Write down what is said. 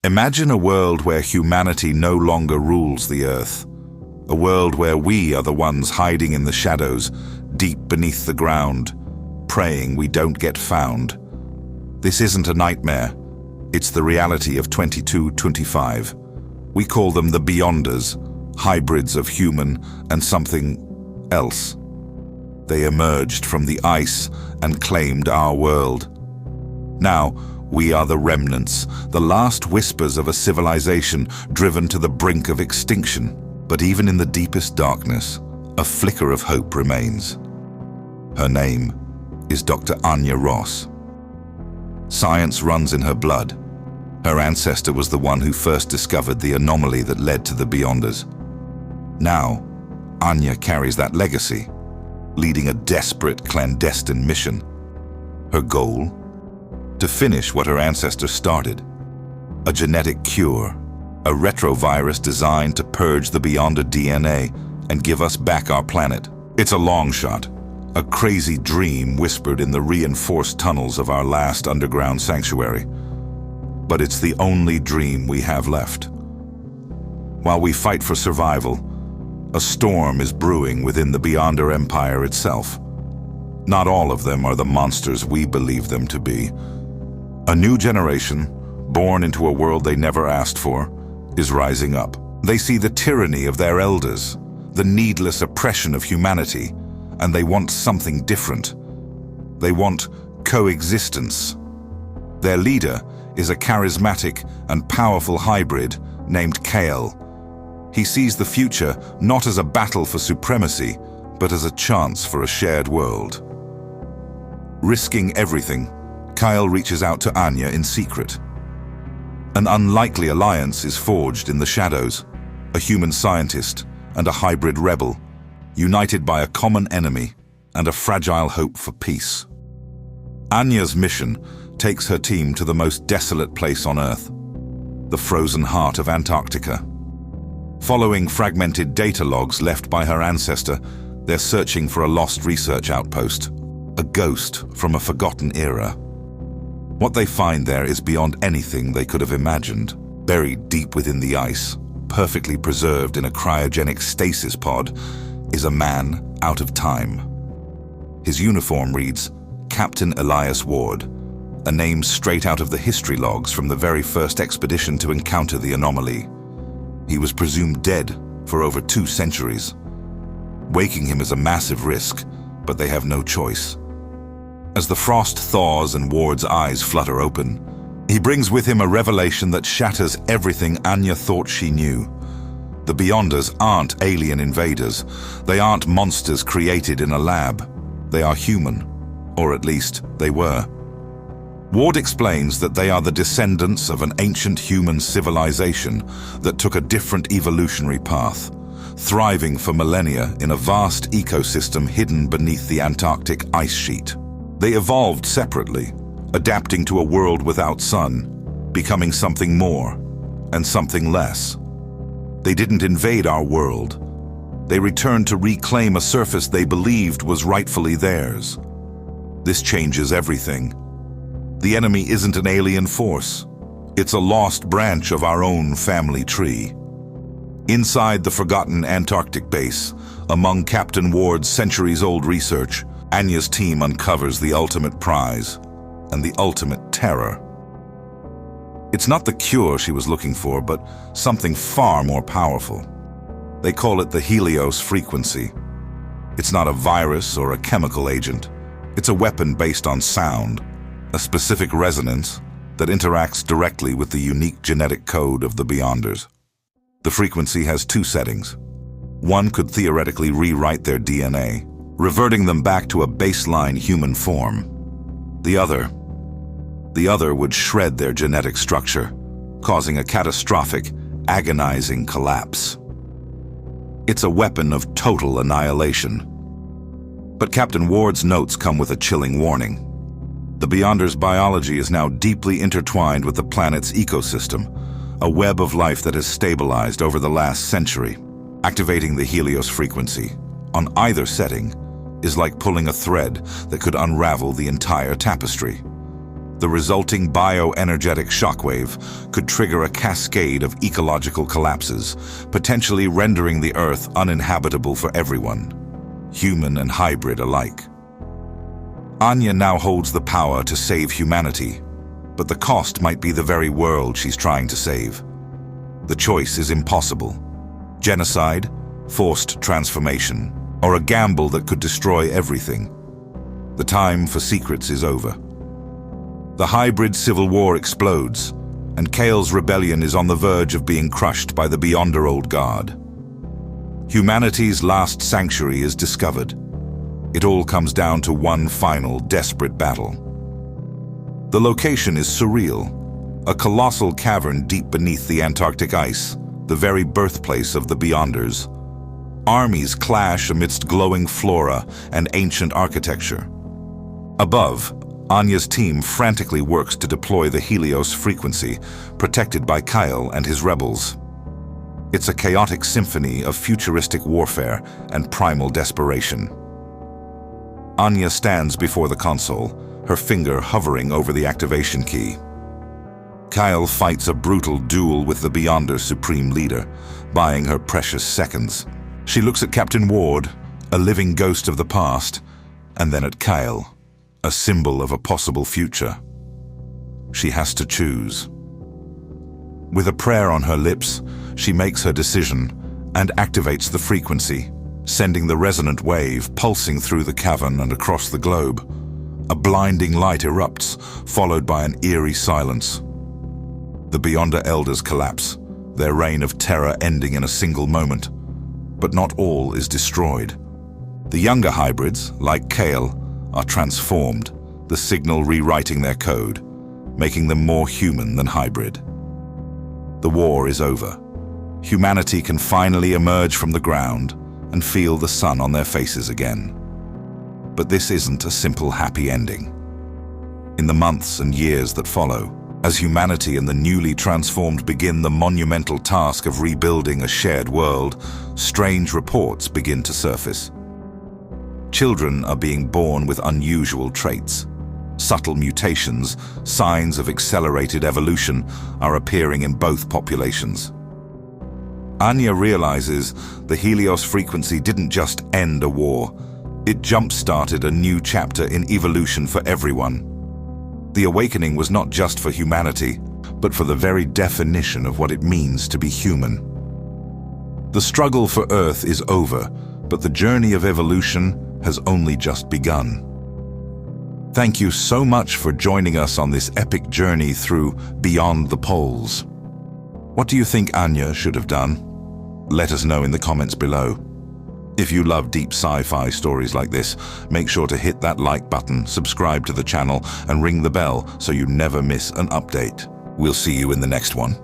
Imagine a world where humanity no longer rules the Earth. A world where we are the ones hiding in the shadows, deep beneath the ground, praying we don't get found. This isn't a nightmare. It's the reality of 2225. We call them the Beyonders, hybrids of human and something else. They emerged from the ice and claimed our world. Now, we are the remnants, the last whispers of a civilization driven to the brink of extinction. But even in the deepest darkness, a flicker of hope remains. Her name is Dr. Anya Ross. Science runs in her blood. Her ancestor was the one who first discovered the anomaly that led to the Beyonders. Now, Anya carries that legacy, leading a desperate clandestine mission. Her goal? To finish what her ancestor started. A genetic cure. A retrovirus designed to purge the Beyonder DNA and give us back our planet. It's a long shot, a crazy dream whispered in the reinforced tunnels of our last underground sanctuary. But it's the only dream we have left. While we fight for survival, a storm is brewing within the Beyonder Empire itself. Not all of them are the monsters we believe them to be. A new generation, born into a world they never asked for, is rising up. They see the tyranny of their elders, the needless oppression of humanity, and they want something different. They want coexistence. Their leader is a charismatic and powerful hybrid named Kale. He sees the future not as a battle for supremacy, but as a chance for a shared world. Risking everything, Kyle reaches out to Anya in secret. An unlikely alliance is forged in the shadows, a human scientist and a hybrid rebel, united by a common enemy and a fragile hope for peace. Anya's mission takes her team to the most desolate place on Earth, the frozen heart of Antarctica. Following fragmented data logs left by her ancestor, they're searching for a lost research outpost, a ghost from a forgotten era. What they find there is beyond anything they could have imagined. Buried deep within the ice, perfectly preserved in a cryogenic stasis pod, is a man out of time. His uniform reads Captain Elias Ward, a name straight out of the history logs from the very first expedition to encounter the anomaly. He was presumed dead for over 2 centuries. Waking him is a massive risk, but they have no choice. As the frost thaws and Ward's eyes flutter open, he brings with him a revelation that shatters everything Anya thought she knew. The Beyonders aren't alien invaders. They aren't monsters created in a lab. They are human, or at least they were. Ward explains that they are the descendants of an ancient human civilization that took a different evolutionary path, thriving for millennia in a vast ecosystem hidden beneath the Antarctic ice sheet. They evolved separately, adapting to a world without sun, becoming something more and something less. They didn't invade our world. They returned to reclaim a surface they believed was rightfully theirs. This changes everything. The enemy isn't an alien force. It's a lost branch of our own family tree. Inside the forgotten Antarctic base, among Captain Ward's centuries-old research, Anya's team uncovers the ultimate prize and the ultimate terror. It's not the cure she was looking for, but something far more powerful. They call it the Helios frequency. It's not a virus or a chemical agent. It's a weapon based on sound, a specific resonance that interacts directly with the unique genetic code of the Beyonders. The frequency has 2 settings. One could theoretically rewrite their DNA, reverting them back to a baseline human form. The other would shred their genetic structure, causing a catastrophic, agonizing collapse. It's a weapon of total annihilation. But Captain Ward's notes come with a chilling warning. The Beyonders' biology is now deeply intertwined with the planet's ecosystem, a web of life that has stabilized over the last century. Activating the Helios frequency, on either setting, is like pulling a thread that could unravel the entire tapestry. The resulting bioenergetic shockwave could trigger a cascade of ecological collapses, potentially rendering the Earth uninhabitable for everyone, human and hybrid alike. Anya now holds the power to save humanity, but the cost might be the very world she's trying to save. The choice is impossible: genocide, forced transformation, or a gamble that could destroy everything. The time for secrets is over. The hybrid civil war explodes, and Kale's rebellion is on the verge of being crushed by the Beyonder Old Guard. Humanity's last sanctuary is discovered. It all comes down to one final, desperate battle. The location is surreal: a colossal cavern deep beneath the Antarctic ice, the very birthplace of the Beyonders. Armies clash amidst glowing flora and ancient architecture. Above, Anya's team frantically works to deploy the Helios frequency, protected by Kyle and his rebels. It's a chaotic symphony of futuristic warfare and primal desperation. Anya stands before the console, her finger hovering over the activation key. Kyle fights a brutal duel with the Beyonder Supreme Leader, buying her precious seconds. She looks at Captain Ward, a living ghost of the past, and then at Kyle, a symbol of a possible future. She has to choose. With a prayer on her lips, she makes her decision and activates the frequency, sending the resonant wave pulsing through the cavern and across the globe. A blinding light erupts, followed by an eerie silence. The Beyonder Elders collapse, their reign of terror ending in a single moment. But not all is destroyed. The younger hybrids, like Kale, are transformed, the signal rewriting their code, making them more human than hybrid. The war is over. Humanity can finally emerge from the ground and feel the sun on their faces again. But this isn't a simple happy ending. In the months and years that follow, as humanity and the newly transformed begin the monumental task of rebuilding a shared world, strange reports begin to surface. Children are being born with unusual traits. Subtle mutations, signs of accelerated evolution, are appearing in both populations. Anya realizes the Helios frequency didn't just end a war, it jump-started a new chapter in evolution for everyone. The awakening was not just for humanity, but for the very definition of what it means to be human. The struggle for Earth is over, but the journey of evolution has only just begun. Thank you so much for joining us on this epic journey through Beyond the Poles. What do you think Anya should have done? Let us know in the comments below. If you love deep sci-fi stories like this, make sure to hit that like button, subscribe to the channel, and ring the bell so you never miss an update. We'll see you in the next one.